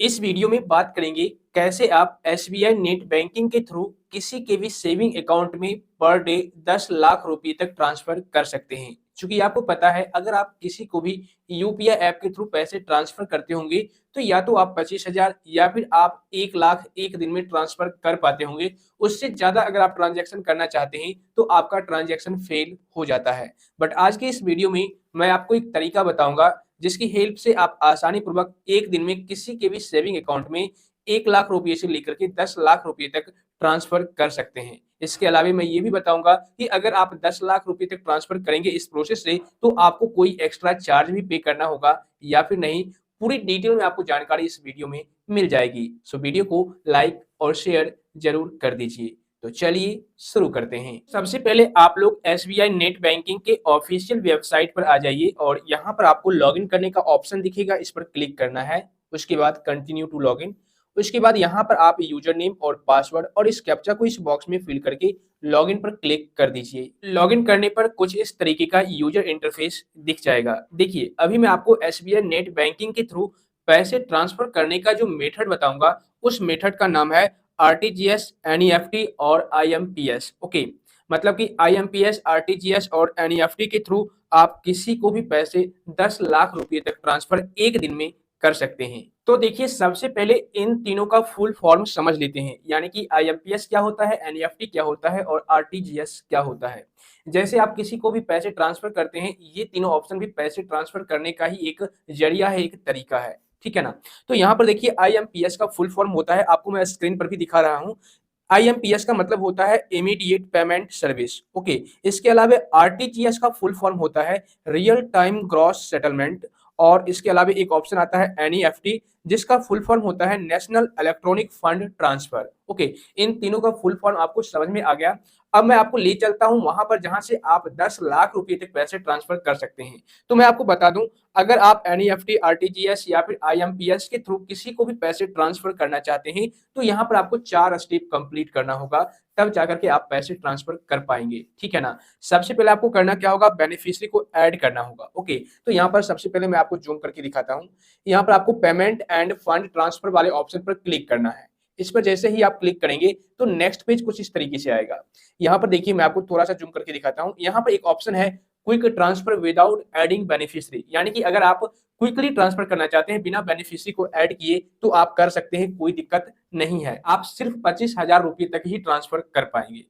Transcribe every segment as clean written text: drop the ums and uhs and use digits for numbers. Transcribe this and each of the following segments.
इस वीडियो में बात करेंगे कैसे आप एसबीआई नेट बैंकिंग के थ्रू किसी के भी सेविंग अकाउंट में पर डे 10 लाख रुपए तक ट्रांसफर कर सकते हैं। क्योंकि आपको पता है अगर आप किसी को भी यूपीआई ऐप के थ्रू पैसे ट्रांसफर करते होंगे तो या तो आप 25,000 या फिर आप 1 लाख एक दिन में ट्रांसफर कर पाते होंगे। उससे ज्यादा अगर आप ट्रांजैक्शन करना चाहते हैं तो आपका ट्रांजैक्शन फेल हो जाता है। बट आज के इस वीडियो में मैं आपको एक तरीका बताऊंगा जिसकी हेल्प से आप आसानी पूर्वक एक दिन में किसी के भी सेविंग अकाउंट में 1 लाख रुपए से लेकर के 10 लाख रुपए तक ट्रांसफर कर सकते हैं। इसके अलावा मैं ये भी बताऊंगा कि अगर आप 10 लाख रुपए तक ट्रांसफर करेंगे इस प्रोसेस से तो आपको कोई एक्स्ट्रा चार्ज भी पे करना होगा या फिर नहीं। पूरी डिटेल में आपको जानकारी इस वीडियो में मिल जाएगी। सो वीडियो को लाइक और शेयर जरूर कर दीजिए। तो चलिए शुरू करते हैं। सबसे पहले आप लोग एसबीआई नेट बैंकिंग के ऑफिशियल वेबसाइट पर आ जाइए और यहाँ पर आपको लॉगिन करने का ऑप्शन दिखेगा, इस पर क्लिक करना है। उसके बाद कंटिन्यू टू लॉगिन। उसके बाद यहाँ पर आप यूजर नेम और पासवर्ड और इस कैप्चा को इस बॉक्स में फिल करके लॉगिन पर क्लिक कर दीजिए। लॉगिन करने पर कुछ इस तरीके का यूजर इंटरफेस दिख जाएगा। देखिए अभी मैं आपको एसबीआई नेट बैंकिंग के थ्रू पैसे ट्रांसफर करने का जो मेथड बताऊंगा उस मेथड का नाम है आरटीजीएस, एनईएफटी और आईएमपीएस। ओके, मतलब कि आईएमपीएस, आरटीजीएस और एनईएफटी के थ्रू आप किसी को भी पैसे 10 लाख रुपए तक ट्रांसफर एक दिन में कर सकते हैं। तो देखिए सबसे पहले इन तीनों का फुल फॉर्म समझ लेते हैं, यानी कि आईएमपीएस क्या होता है, एनईएफटी क्या होता है और आरटीजीएस क्या होता है। जैसे आप किसी को भी पैसे ट्रांसफर करते हैं, ये तीनों ऑप्शन भी पैसे ट्रांसफर करने का ही एक जरिया है, एक तरीका है, ठीक है ना। तो यहाँ पर देखिए आईएमपीएस का फुल फॉर्म होता है, आपको मैं स्क्रीन पर भी दिखा रहा हूँ। आईएमपीएस का मतलब होता है इमीडिएट पेमेंट सर्विस। ओके, इसके अलावा आरटीजीएस का फुल फॉर्म होता है रियल टाइम ग्रॉस सेटलमेंट। और इसके अलावा एक ऑप्शन आता है एनईएफटी जिसका फुल फॉर्म होता है national electronic fund transfer. Okay, इन तीनों का फुल फॉर्म आपको समझ में आ गया। अब मैं आपको ले चलता हूं वहां पर जहां से आप 10 लाख रुपए तक पैसे ट्रांसफर कर सकते हैं। तो मैं आपको बता दूं, अगर आप एनईएफटी, आरटीजीएस या फिर आईएमपीएस के थ्रू किसी को भी पैसे ट्रांसफर करना चाहते हैं तो यहाँ पर आपको 4 स्टेप कंप्लीट करना होगा, तब जाकर के आप पैसे ट्रांसफर कर पाएंगे, ठीक है ना। सबसे पहले आपको करना क्या होगा, बेनिफिशियरी को ऐड करना होगा। ओके, तो यहाँ पर सबसे पहले मैं आपको जूम करके दिखाता हूँ। यहाँ पर आपको पेमेंट एंड फंड ट्रांसफर वाले ऑप्शन पर क्लिक करना है। इस पर जैसे ही आप क्लिक करेंगे तो नेक्स्ट पेज कुछ इस तरीके से आएगा। यहाँ पर देखिए मैं आपको थोड़ा सा जूम करके दिखाता हूँ। यहाँ पर एक ऑप्शन है quick transfer without adding beneficiary, यानी कि अगर आप क्विकली ट्रांसफर करना चाहते हैं बिना बेनिफिशियरी को ऐड किए तो आप कर सकते हैं, कोई दिक्कत नहीं है। आप सिर्फ 25,000 रुपए तक ही ट्रांसफर कर पाएंगे।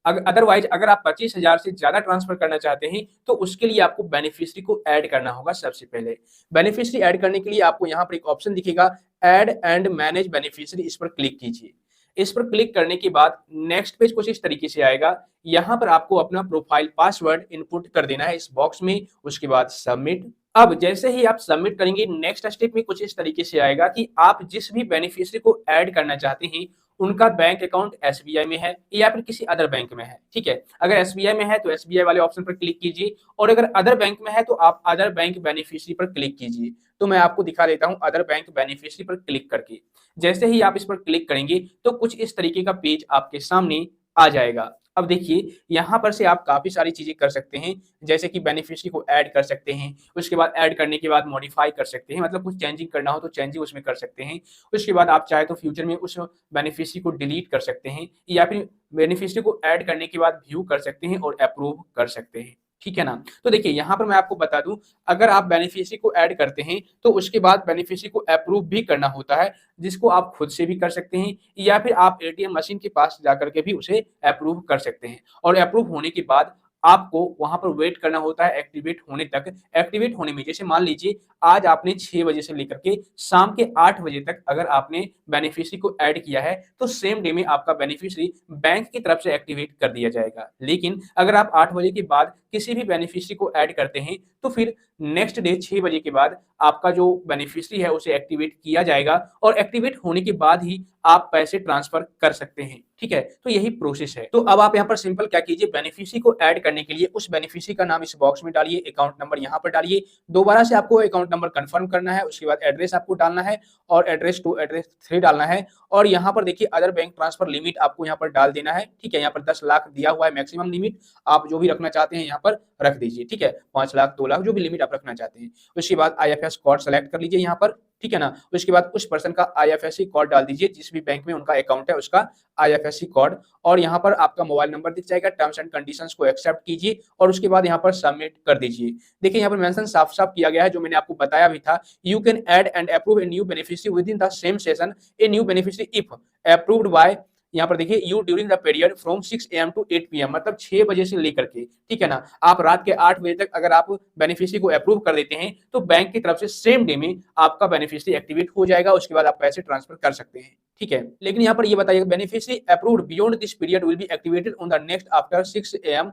अदरवाइज अगर आप 25,000 से ज्यादा ट्रांसफर करना चाहते हैं तो उसके लिए आपको बेनिफिशियरी को ऐड करना होगा। सबसे पहले बेनिफिशियरी ऐड करने के लिए आपको यहाँ पर एक ऑप्शन दिखेगा ऐड एंड मैनेज बेनिफिशियरी, इस पर क्लिक कीजिए। इस पर क्लिक करने के बाद नेक्स्ट पेज कुछ इस तरीके से आएगा। यहाँ पर आपको अपना प्रोफाइल पासवर्ड इनपुट कर देना है इस बॉक्स में, उसके बाद सबमिट। अब जैसे ही आप सबमिट करेंगे नेक्स्ट स्टेप में कुछ इस तरीके से आएगा कि आप जिस भी बेनिफिशियरी को ऐड करना चाहते हैं उनका बैंक अकाउंट एसबीआई में है या फिर किसी अदर बैंक में है, ठीक है। अगर एसबीआई में है तो एसबीआई वाले ऑप्शन पर क्लिक कीजिए और अगर अदर बैंक में है तो आप अदर बैंक बेनिफिशियरी पर क्लिक कीजिए। तो मैं आपको दिखा देता हूं अदर बैंक बेनिफिशियरी पर क्लिक करके। जैसे ही आप इस पर क्लिक करेंगे तो कुछ इस तरीके का पेज आपके सामने आ जाएगा। अब देखिए यहाँ पर से आप काफी सारी चीजें कर सकते हैं, जैसे कि बेनिफिशियरी को ऐड कर सकते हैं, उसके बाद ऐड करने के बाद मॉडिफाई कर सकते हैं, मतलब कुछ चेंजिंग करना हो तो चेंजिंग उसमें कर सकते हैं। उसके बाद आप चाहे तो फ्यूचर में उस बेनिफिशियरी को डिलीट कर सकते हैं या फिर बेनिफिशियरी को ऐड करने के बाद व्यू कर सकते हैं और अप्रूव कर सकते हैं, ठीक है ना। तो देखिए यहाँ पर मैं आपको बता दूं, अगर आप बेनिफिशियरी को ऐड करते हैं तो उसके बाद बेनिफिशियरी को अप्रूव भी करना होता है, जिसको आप खुद से भी कर सकते हैं या फिर आप एटीएम मशीन के पास जाकर के भी उसे अप्रूव कर सकते हैं। और अप्रूव होने के बाद आपको वहां पर वेट करना होता है एक्टिवेट होने तक। एक्टिवेट होने में जैसे मान लीजिए आज आपने 6 बजे से लेकर के शाम के 8 बजे तक अगर आपने बेनिफिशियरी को ऐड किया है तो सेम डे में आपका बेनिफिशियरी बैंक की तरफ से एक्टिवेट कर दिया जाएगा। लेकिन अगर आप 8 बजे के बाद किसी भी बेनिफिशियरी को ऐड करते हैं तो फिर नेक्स्ट डे 6 बजे के बाद आपका जो बेनिफिशियरी है उसे एक्टिवेट किया जाएगा और एक्टिवेट होने के बाद ही आप पैसे ट्रांसफर कर सकते हैं, ठीक है। तो यही प्रोसेस है। तो अब आप यहाँ पर सिंपल क्या कीजिए, बेनिफिशियरी को ऐड करने के लिए उस बेनिफिशियरी का नाम इस बॉक्स में डालिए, अकाउंट नंबर यहाँ पर डालिए, दोबारा से आपको अकाउंट नंबर कंफर्म करना है, उसके बाद एड्रेस आपको डालना है और एड्रेस 2 एड्रेस 3 डालना है। और यहाँ पर देखिए अदर बैंक ट्रांसफर लिमिट आपको यहाँ पर डाल देना है, ठीक है। यहाँ पर 10 लाख दिया हुआ है मैक्सिमम लिमिट, आप जो भी रखना चाहते हैं यहाँ पर रख दीजिए, ठीक है। 5 लाख, 2 लाख, जो भी लिमिट आप रखना चाहते हैं। उसके बाद आईएफएस कोड सेलेक्ट कर लीजिए यहाँ पर, ठीक है ना। उसके बाद उस पर्सन का आईएफएससी कोड डाल दीजिए, जिस भी बैंक में उनका अकाउंट है उसका आईएफएससी कोड, और यहाँ पर आपका मोबाइल नंबर दिख जाएगा। टर्म्स एंड कंडीशंस को एक्सेप्ट कीजिए और उसके बाद यहाँ पर सबमिट कर दीजिए। देखिए यहाँ पर मेंशन साफ साफ किया गया है, जो मैंने आपको बताया भी था, you can add and approve a new beneficiary within the same session, a new beneficiary if approved by, यहाँ पर देखिए, you during the period from 6 AM to 8 PM, मतलब 6 बजे से लेकर के, ठीक है ना, आप रात के 8 बजे तक अगर आप बेनिफिशियरी को अप्रूव कर देते हैं तो बैंक की तरफ से सेम डे में आपका बेनिफिशियरी एक्टिवेट हो जाएगा। उसके बाद आप पैसे ट्रांसफर कर सकते हैं, ठीक है। लेकिन यहाँ पर ये बताइए, beneficiary approved beyond this period will be activated on the next after 6 AM,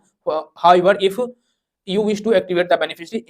however if you wish to activate the beneficiary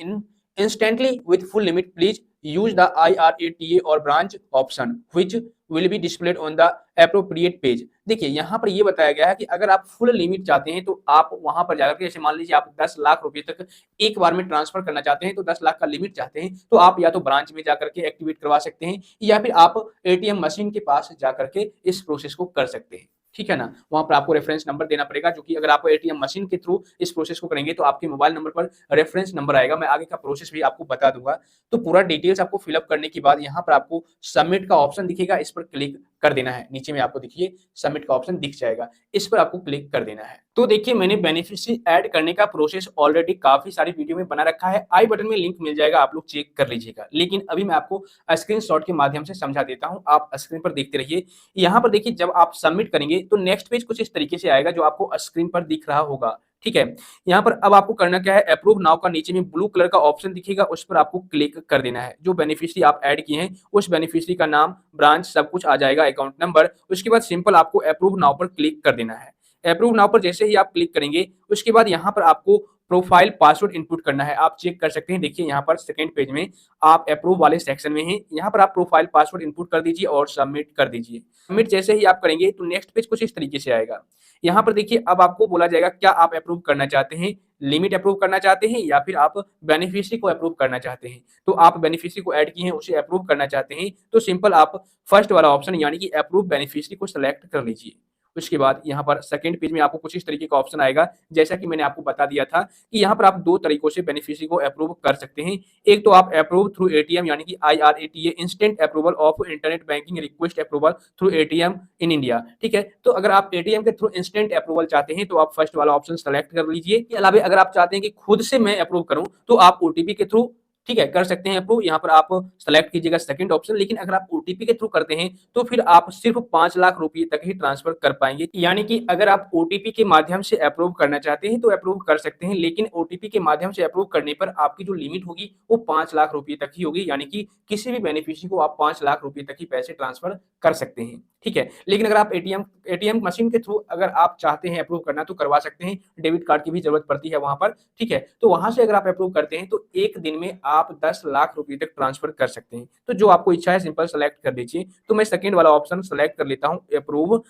instantly with full limit, please use the IRATA or branch option which will be displayed on the appropriate page। देखिए यहाँ पर ये बताया गया है कि अगर आप फुल लिमिट चाहते हैं तो आप वहां पर जाकर के, जैसे मान लीजिए आप 10 लाख रुपए तक एक बार में ट्रांसफर करना चाहते हैं, तो 10 लाख का लिमिट चाहते हैं, तो आप या तो ब्रांच में जाकर के एक्टिवेट करवा सकते हैं या फिर आप एटीएम मशीन के पास जाकर के इस प्रोसेस को कर सकते हैं, ठीक है ना। वहां पर आपको रेफरेंस नंबर देना पड़ेगा, जो कि अगर आप एटीएम मशीन के थ्रू इस प्रोसेस को करेंगे तो आपके मोबाइल नंबर पर रेफरेंस नंबर आएगा। मैं आगे का प्रोसेस भी आपको बता दूंगा। तो पूरा डिटेल्स आपको फिलअप करने के बाद यहाँ पर आपको सबमिट का ऑप्शन दिखेगा, इस पर क्लिक कर देना है। नीचे में आपको देखिए सबमिट का ऑप्शन दिख जाएगा, इस पर आपको क्लिक कर देना है। तो देखिए मैंने बेनिफिशियरी ऐड करने का प्रोसेस ऑलरेडी काफी सारी वीडियो में बना रखा है, आई बटन में लिंक मिल जाएगा, आप लोग चेक कर लीजिएगा। लेकिन अभी मैं आपको स्क्रीनशॉट के माध्यम से समझा देता हूं, आप स्क्रीन पर देखते रहिए। यहाँ पर देखिए जब आप सबमिट करेंगे तो नेक्स्ट पेज कुछ इस तरीके से आएगा, जो आपको स्क्रीन पर दिख रहा होगा, ठीक है। यहाँ पर अब आपको करना क्या है, अप्रूव नाउ का नीचे में ब्लू कलर का ऑप्शन दिखेगा, उस पर आपको क्लिक कर देना है। जो बेनिफिशियरी आप ऐड किए हैं उस बेनिफिशियरी का नाम, ब्रांच, सब कुछ आ जाएगा, अकाउंट नंबर। उसके बाद सिंपल आपको अप्रूव नाउ पर क्लिक कर देना है। अप्रूव नाउ पर जैसे ही आप क्लिक करेंगे उसके बाद यहाँ पर आपको प्रोफाइल पासवर्ड इनपुट करना है। आप चेक कर सकते हैं, देखिए यहाँ पर सेकंड पेज में आप अप्रूव वाले सेक्शन में हैं, यहाँ पर आप प्रोफाइल पासवर्ड इनपुट कर दीजिए और सबमिट कर दीजिए। सबमिट जैसे ही आप करेंगे तो नेक्स्ट पेज कुछ इस तरीके से आएगा। यहाँ पर देखिए अब आपको बोला जाएगा क्या आप अप्रूव करना चाहते हैं, लिमिट अप्रूव करना चाहते हैं या फिर आप बेनिफिशियरी को अप्रूव करना चाहते हैं। तो आप बेनिफिशियरी को ऐड किए हैं उसे अप्रूव करना चाहते हैं तो सिंपल आप फर्स्ट वाला ऑप्शन यानी कि अप्रूव बेनिफिशियरी को सिलेक्ट कर लीजिए। उसके बाद यहाँ पर सेकंड पेज में आपको कुछ इस तरीके का ऑप्शन आएगा, जैसा कि मैंने आपको बता दिया था कि यहाँ पर आप दो तरीकों से बेनिफिशियरी को अप्रूव कर सकते हैं। एक तो आप अप्रूव थ्रू एटीएम यानी कि IRATA, instant approval of internet banking request approval through ATM in India, ठीक है। तो अगर आप एटीएम के थ्रू इंस्टेंट अप्रूवल चाहते हैं तो आप फर्स्ट वाला ऑप्शन सेलेक्ट कर लीजिए। इसके अलावा अगर आप चाहते हैं कि खुद से मैं अप्रूव करूं तो आप ओटीपी के थ्रू, ठीक है, कर सकते हैं अप्रूव। यहाँ पर आप सेलेक्ट कीजिएगा सेकंड ऑप्शन। लेकिन अगर आप ओटीपी के थ्रू करते हैं तो फिर आप सिर्फ 5 लाख रुपए तक ही ट्रांसफर कर पाएंगे। यानी कि अगर आप ओटीपी के माध्यम से अप्रूव करना चाहते हैं तो अप्रूव कर सकते हैं, लेकिन ओटीपी के माध्यम से अप्रूव करने पर आपकी जो लिमिट होगी वो 5 लाख रुपए तक ही होगी। यानी कि किसी भी बेनिफिशियरी को आप 5 लाख रुपए तक ही पैसे ट्रांसफर कर सकते हैं, ठीक है। लेकिन अगर आप एटीएम मशीन के थ्रू अगर आप चाहते हैं अप्रूव करना तो करवा सकते हैं, डेबिट कार्ड की भी जरूरत पड़ती है वहां पर, ठीक है। तो वहां से अगर आप अप्रूव करते हैं तो एक दिन में आप 10 लाख रुपए तक ट्रांसफर कर सकते हैं। तो जो आपको इच्छा है सिंपल सेलेक्ट कर दीजिए। तो मैं सेकंड वाला ऑप्शन सेलेक्ट कर लेता हूं, अप्रूव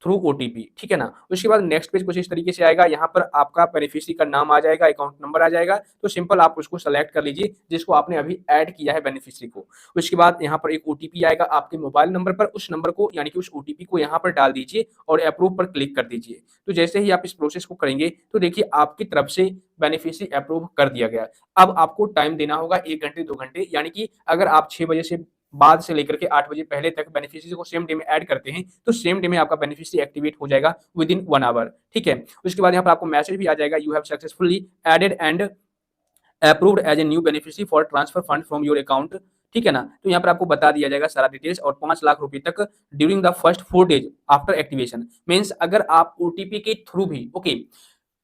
थ्रू ओटीपी, ठीक है ना। उसके बाद नेक्स्ट पेज कुछ इस तरीके से आएगा, यहाँ पर आपका बेनिफिशियरी का नाम आ जाएगा, अकाउंट नंबर आ जाएगा। तो सिंपल आप उसको सेलेक्ट कर लीजिए जिसको आपने अभी ऐड किया है बेनिफिशियरी को। उसके बाद यहाँ पर एक ओटीपी आएगा आपके मोबाइल नंबर पर, उस नंबर को यानी कि उस ओटीपी को यहाँ पर डाल दीजिए और अप्रूव पर क्लिक कर दीजिए। तो जैसे ही आप इस प्रोसेस को करेंगे तो देखिए आपकी तरफ से बेनिफिशियरी अप्रूव कर दिया गया। अब आपको टाइम देना होगा 1 घंटे 2 घंटे, यानी कि अगर आप 6 बजे से बाद से लेकर के 8 बजे पहले तक बेनिफिशियरी को सेम डे में ऐड करते हैं तो सेम डे में आपका बेनिफिशियरी एक्टिवेट हो जाएगा विद इन 1 आवर, ठीक है। उसके बाद यहाँ पर आपको मैसेज भी आ जाएगा, you have successfully added and approved as a new beneficiary for transfer fund from your account, ठीक है ना। तो यहाँ पर आपको बता दिया जाएगा सारा डिटेल्स और 5 लाख रुपए तक during the first 4 days after activation. Means अगर आप ओटीपी के थ्रू भी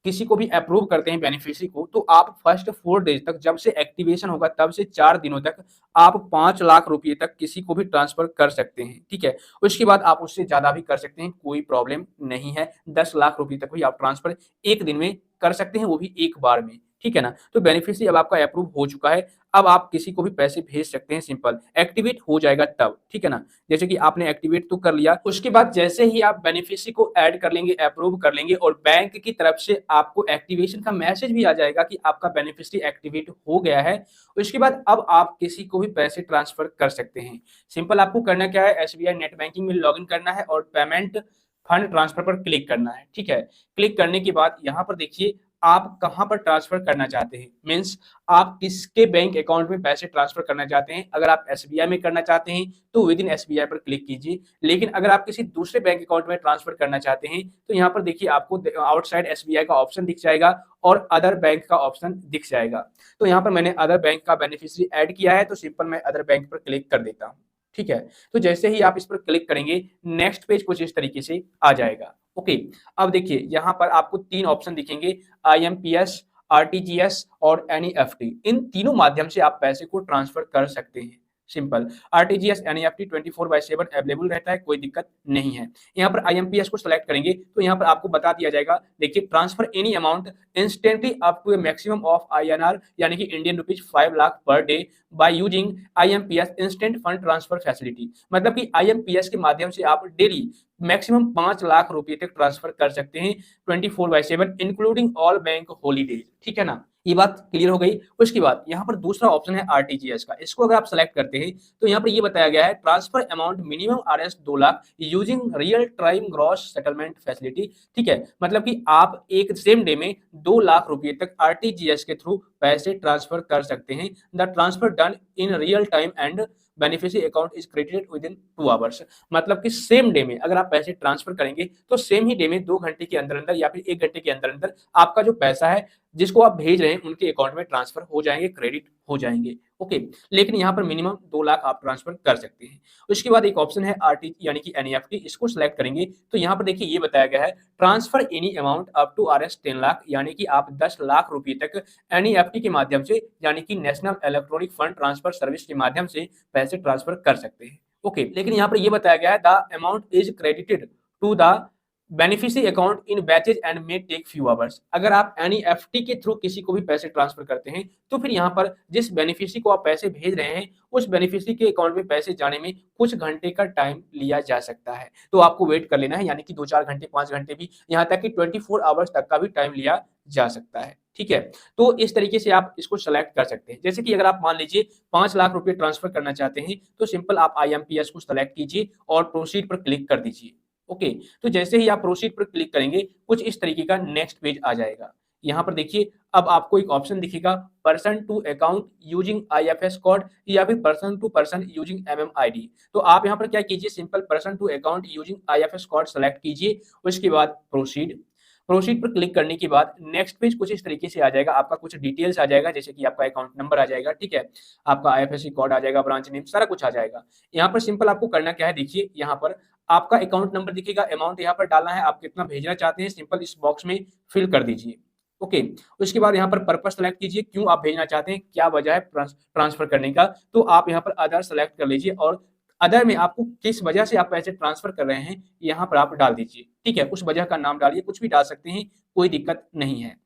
किसी को भी अप्रूव करते हैं बेनिफिशियरी को तो आप फर्स्ट 4 डेज तक, जब से एक्टिवेशन होगा तब से 4 दिनों तक आप 5 लाख रुपए तक किसी को भी ट्रांसफर कर सकते हैं, ठीक है। उसके बाद आप उससे ज्यादा भी कर सकते हैं, कोई प्रॉब्लम नहीं है। 10 लाख रुपए तक भी आप ट्रांसफर एक दिन में कर सकते हैं, वो भी एक बार में, ठीक है ना। तो बेनिफिशियरी अब आपका अप्रूव हो चुका है, अब आप किसी को भी पैसे भेज सकते हैं, सिंपल एक्टिवेट हो जाएगा तब, ठीक है ना। जैसे कि आपने एक्टिवेट तो कर लिया, उसके बाद जैसे ही आप बेनिफिशियरी को ऐड कर लेंगे, अप्रूव कर लेंगे और बैंक की तरफ से आपको एक्टिवेशन का मैसेज भी आ जाएगा कि आपका बेनिफिशियरी एक्टिवेट हो गया है। उसके बाद अब आप किसी को भी पैसे ट्रांसफर कर सकते हैं। सिंपल आपको करना क्या है, एसबीआई नेट बैंकिंग में लॉगिन करना है और पेमेंट फंड ट्रांसफर पर क्लिक करना है, ठीक है। क्लिक करने के बाद यहाँ पर देखिए आप कहां पर ट्रांसफर करना चाहते हैं, मींस आप किसके बैंक अकाउंट में पैसे ट्रांसफर करना चाहते हैं। अगर आप एसबीआई में करना चाहते हैं तो विद इन एसबीआई पर क्लिक कीजिए, लेकिन अगर आप किसी दूसरे बैंक अकाउंट में ट्रांसफर करना चाहते हैं तो यहाँ पर देखिए आपको आउटसाइड एसबीआई का ऑप्शन दिख जाएगा और अदर बैंक का ऑप्शन दिख जाएगा। तो यहाँ पर मैंने अदर बैंक का बेनिफिशियरी ऐड किया है, तो सिंपल मैं अदर बैंक पर क्लिक कर देता हूँ। ठीक है, तो जैसे ही आप इस पर क्लिक करेंगे नेक्स्ट पेज कुछ इस तरीके से आ जाएगा। ओके, अब देखिए यहाँ पर आपको 3 ऑप्शन दिखेंगे, आईएमपीएस, आरटीजीएस और एनईएफटी। इन तीनों माध्यम से आप पैसे को ट्रांसफर कर सकते हैं। सिंपल, आरटीजीएस एनईएफटी 24/7 अवेलेबल रहता है, कोई दिक्कत नहीं है। यहाँ पर आईएमपीएस को सेलेक्ट करेंगे तो यहाँ पर आपको बता दिया जाएगा, देखिए transfer any amount instantly up to a maximum of INR यानी कि Indian rupees 5 lakh per day by using IMPS instant fund transfer facility. मतलब कि आईएमपीएस के माध्यम से आप डेली मैक्सिमम 5 लाख रुपए तक ट्रांसफर कर सकते हैं 24/7 इंक्लूडिंग ऑल बैंक हॉलीडेज। ठीक है ना, ये बात क्लियर हो गई। उसके बाद यहाँ पर दूसरा ऑप्शन है आरटीजीएस का, इसको अगर आप सेलेक्ट करते हैं तो यहाँ पर ये बताया गया है transfer amount minimum RS 2 lakh using real time gross settlement facility. ठीक है, मतलब कि आप एक सेम डे में 2 लाख रुपए तक आरटीजीएस के थ्रू पैसे ट्रांसफर कर सकते हैं। The transfer done in real time and beneficiary account is credited with in 2 hours. मतलब कि सेम डे में अगर आप पैसे ट्रांसफर करेंगे तो सेम ही डे में 2 घंटे के अंदर अंदर या फिर 1 घंटे के अंदर अंदर आपका जो पैसा है जिसको आप भेज रहे हैं उनके अकाउंट में ट्रांसफर हो जाएंगे, क्रेडिट हो जाएंगे। ओके, लेकिन यहाँ पर मिनिमम 2 लाख आप ट्रांसफर कर सकते हैं। उसके बाद एक ऑप्शन है आरटी यानी कि एनईएफटी, इसको सिलेक्ट करेंगे तो यहाँ पर देखिए ये बताया गया है transfer any amount up to RS 10 lakh यानी कि आप 10 लाख रुपए तक एनईएफटी के माध्यम से यानी कि national electronic fund transfer service के माध्यम से पैसे ट्रांसफर कर सकते हैं। ओके, लेकिन यहाँ पर ये बताया गया है the amount is credited to the beneficiary account in batches and may take few hours. अगर आप एनईएफटी के थ्रू किसी को भी पैसे ट्रांसफर करते हैं तो फिर यहाँ पर जिस बेनिफिशियरी को आप पैसे भेज रहे हैं उस बेनिफिशियरी के अकाउंट में पैसे जाने में कुछ घंटे का टाइम लिया जा सकता है, तो आपको वेट कर लेना है, यानी कि 2-4 घंटे 5 घंटे भी, यहाँ तक कि 24 आवर्स तक का भी टाइम लिया जा सकता है। ठीक है, तो इस तरीके से आप इसको सेलेक्ट कर सकते हैं। जैसे कि अगर आप मान लीजिए 5 लाख रुपए ट्रांसफर करना चाहते हैं तो सिंपल आप आईएमपीएस को सेलेक्ट कीजिए और प्रोसीड पर क्लिक कर दीजिए। ओके, तो जैसे ही आप प्रोसीड पर क्लिक करेंगे कुछ इस तरीके का नेक्स्ट पेज आ जाएगा। यहाँ पर देखिए अब आपको एक ऑप्शन दिखेगा person to account using IFS code या फिर person to person using MMID. तो आप यहाँ पर क्या कीजिए, simple person to account using IFS code select कीजिए, उसके बाद प्रोसीड पर क्लिक करने के बाद नेक्स्ट पेज कुछ इस तरीके से आ जाएगा। आपका कुछ डिटेल्स आ जाएगा, जैसे कि आपका अकाउंट नंबर आ जाएगा, ठीक है, आपका आईएफएससी कोड आ जाएगा, ब्रांच नेम, सारा कुछ आ जाएगा। यहाँ पर सिंपल आपको करना क्या है, देखिए यहाँ पर आपका अकाउंट नंबर दिखेगा, अमाउंट यहाँ पर डालना है, आप कितना भेजना चाहते हैं सिंपल इस बॉक्स में फिल कर दीजिए। ओके, उसके बाद यहाँ पर पर्पस सेलेक्ट कीजिए, क्यों आप भेजना चाहते हैं, क्या वजह है ट्रांसफर करने का, तो आप यहाँ पर अदर सेलेक्ट कर लीजिए और अदर में आपको किस वजह से आप पैसे ट्रांसफर कर रहे हैं यहाँ पर आप डाल दीजिए। ठीक है, उस वजह का नाम डालिए, कुछ भी डाल सकते हैं, कोई दिक्कत नहीं है।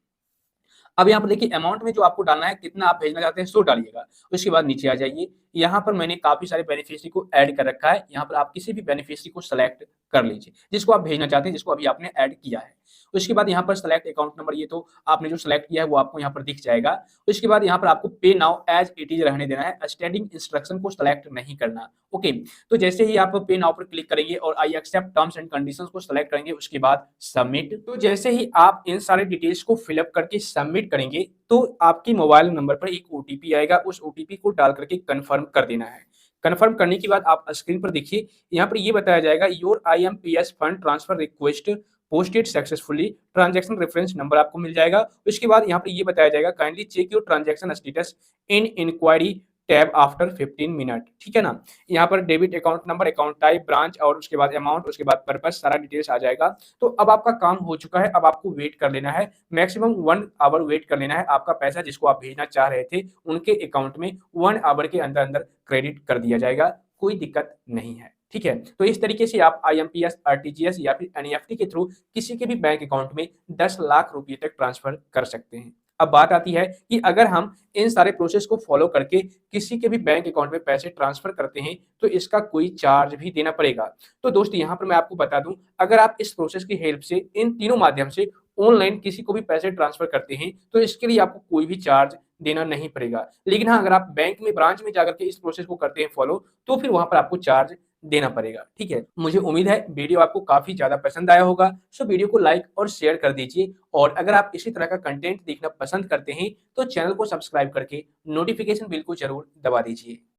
अब यहाँ पर देखिए अमाउंट में जो आपको डालना है, कितना आप भेजना चाहते हैं सो डालिएगा। उसके बाद नीचे आ जाइए, यहाँ पर मैंने काफी सारे बेनिफिशियरी को ऐड कर रखा है, यहाँ पर आप किसी भी बेनिफिशियरी को सेलेक्ट कर लीजिए जिसको आप भेजना चाहते हैं, जिसको अभी आपने ऐड किया है। उसके बाद यहाँ पर सेलेक्ट अकाउंट नंबर, ये तो आपने जो सेलेक्ट किया है वो आपको यहाँ पर दिख जाएगा। उसके बाद यहाँ पर आपको पे नाउ एज इट इज रहने देना है, स्टैंडिंग इंस्ट्रक्शन को सेलेक्ट नहीं करना। ओके, तो जैसे ही आप पे नाउ पर क्लिक करेंगे और I accept terms and conditions को सेलेक्ट करेंगे, उसके बाद सबमिट। तो जैसे ही आप इन सारे डिटेल्स को फिलअप करके सबमिट करेंगे तो आपकी मोबाइल नंबर पर एक ओटीपी आएगा, उस ओटीपी को डाल करके कंफर्म कर देना है। कंफर्म करने के बाद आप स्क्रीन पर देखिए, यहाँ पर ये बताया जाएगा your IMPS fund transfer request posted successfully, transaction reference number आपको मिल जाएगा। उसके बाद यहाँ पर ये बताया जाएगा kindly check your transaction status in enquiry tab after 15 minute. ठीक है ना, यहाँ पर debit account number, account type, branch और उसके बाद अमाउंट, उसके बाद पर्पस, सारा डिटेल्स आ जाएगा। तो अब आपका काम हो चुका है, अब आपको वेट कर लेना है, मैक्सिमम 1 आवर वेट कर लेना है। आपका पैसा जिसको आप भेजना चाह रहे थे उनके अकाउंट में 1 आवर के अंदर अंदर क्रेडिट कर दिया जाएगा, कोई दिक्कत नहीं है। ठीक है, तो इस तरीके से आप आईएमपीएस, आरटीजीएस या फिर एनईएफटी के थ्रू किसी के भी बैंक अकाउंट में 10 लाख रुपए तक ट्रांसफर कर सकते हैं। अब बात आती है कि अगर हम इन सारे प्रोसेस को फॉलो करके किसी के भी बैंक अकाउंट में पैसे ट्रांसफर करते हैं तो इसका कोई चार्ज भी देना पड़ेगा। तो दोस्तों यहाँ पर मैं आपको बता दूं, अगर आप इस प्रोसेस की हेल्प से इन तीनों माध्यम से ऑनलाइन किसी को भी पैसे ट्रांसफर करते हैं तो इसके लिए आपको कोई भी चार्ज देना नहीं पड़ेगा। लेकिन हाँ, अगर आप बैंक में ब्रांच में जाकर के इस प्रोसेस को करते हैं फॉलो तो फिर वहां पर आपको चार्ज देना पड़ेगा। ठीक है, मुझे उम्मीद है वीडियो आपको काफी ज्यादा पसंद आया होगा। सो वीडियो को लाइक और शेयर कर दीजिए, और अगर आप इसी तरह का कंटेंट देखना पसंद करते हैं तो चैनल को सब्सक्राइब करके नोटिफिकेशन बिल को जरूर दबा दीजिए।